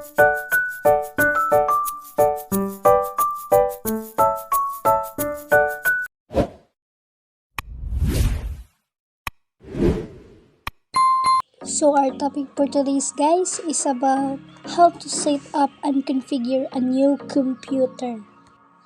So our topic for today's guys is about how to set up and configure a new computer.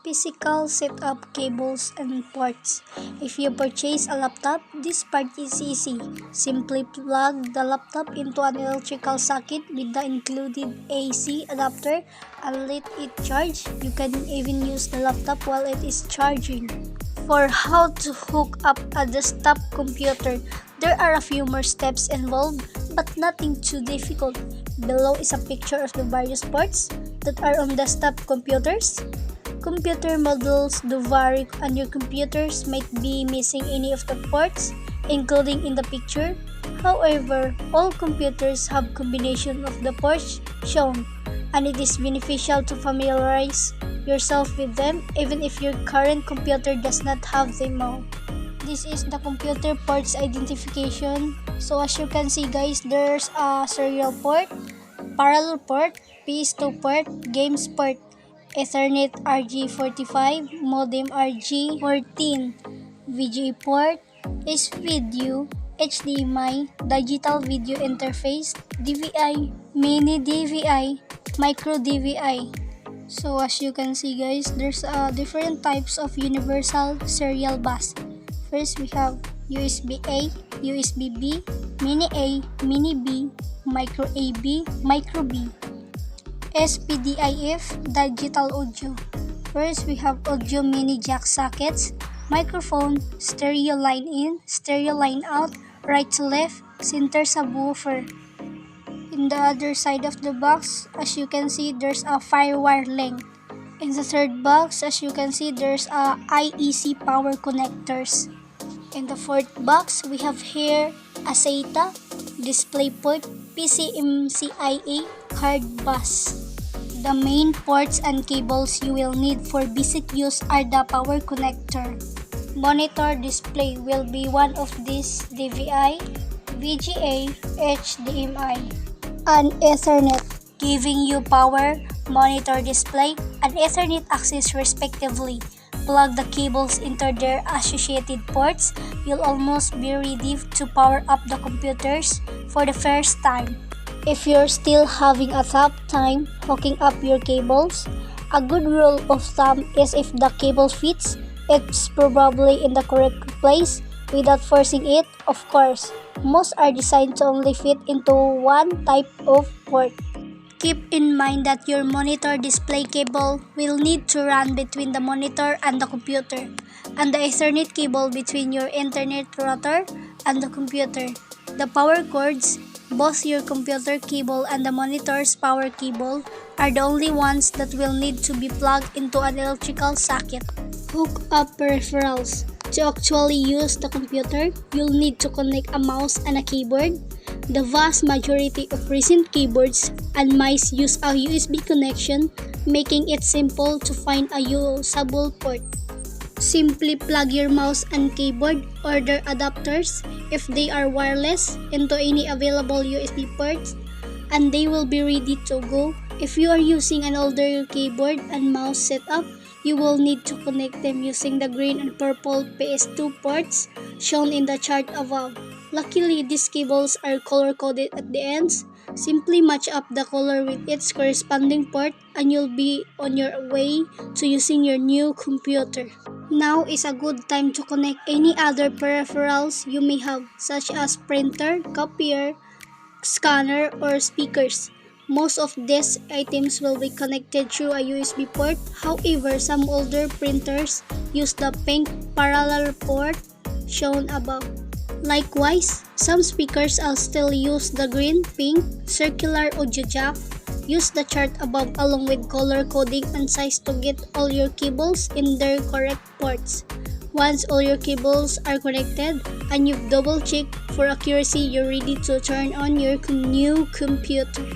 Physical setup, cables and ports. If you purchase a laptop, this part is easy. Simply plug the laptop into an electrical socket with the included AC adapter and let it charge. You can even use the laptop while it is charging. For how to hook up a desktop computer, there are a few more steps involved, but nothing too difficult. Below is a picture of the various ports that are on desktop computers. Computer models do vary and your computers might be missing any of the ports, including in the picture. However, all computers have combination of the ports shown, and it is beneficial to familiarize yourself with them even if your current computer does not have them all. This is the computer ports identification. So as you can see guys, there's a serial port, parallel port, PS2 port, games port, Ethernet RJ45, modem RJ14, VGA port, S-Video, HDMI, digital video interface, DVI, mini DVI, micro DVI. So as you can see guys, there's different types of universal serial bus. First we have USB A, USB B, mini A, mini B, micro AB, micro B. SPDIF, digital audio. First we have audio mini jack sockets, microphone, stereo line in, stereo line out, right to left, center subwoofer. In the other side of the box, as you can see, there's a firewire link. In the third box, as you can see, there's a IEC power connectors. In the fourth box, we have here a SATA, DisplayPort, PCMCIA, card bus. The main ports and cables you will need for basic use are the power connector. Monitor display will be one of these: DVI, VGA, HDMI, and Ethernet, giving you power, monitor display, and Ethernet access respectively. Plug the cables into their associated ports. You'll almost be ready to power up the computers for the first time. If you're still having a tough time hooking up your cables, a good rule of thumb is if the cable fits, it's probably in the correct place without forcing it, of course. Most are designed to only fit into one type of port. Keep in mind that your monitor display cable will need to run between the monitor and the computer, and the Ethernet cable between your internet router and the computer. The power cords, both your computer cable and the monitor's power cable, are the only ones that will need to be plugged into an electrical socket. Hook up peripherals. To actually use the computer, you'll need to connect a mouse and a keyboard. The vast majority of recent keyboards and mice use a USB connection, making it simple to find a usable port. Simply plug your mouse and keyboard or their adapters, if they are wireless, into any available USB ports, and they will be ready to go. If you are using an older keyboard and mouse setup, you will need to connect them using the green and purple PS2 ports shown in the chart above. Luckily, these cables are color-coded at the ends. Simply match up the color with its corresponding port and you'll be on your way to using your new computer. Now is a good time to connect any other peripherals you may have, such as printer, copier, scanner, or speakers. Most of these items will be connected through a USB port. However, some older printers use the pink parallel port shown above. Likewise, some speakers will still use the green, pink, circular audio jack. Use the chart above along with color coding and size to get all your cables in their correct ports. Once all your cables are connected and you've double checked for accuracy, you're ready to turn on your new computer.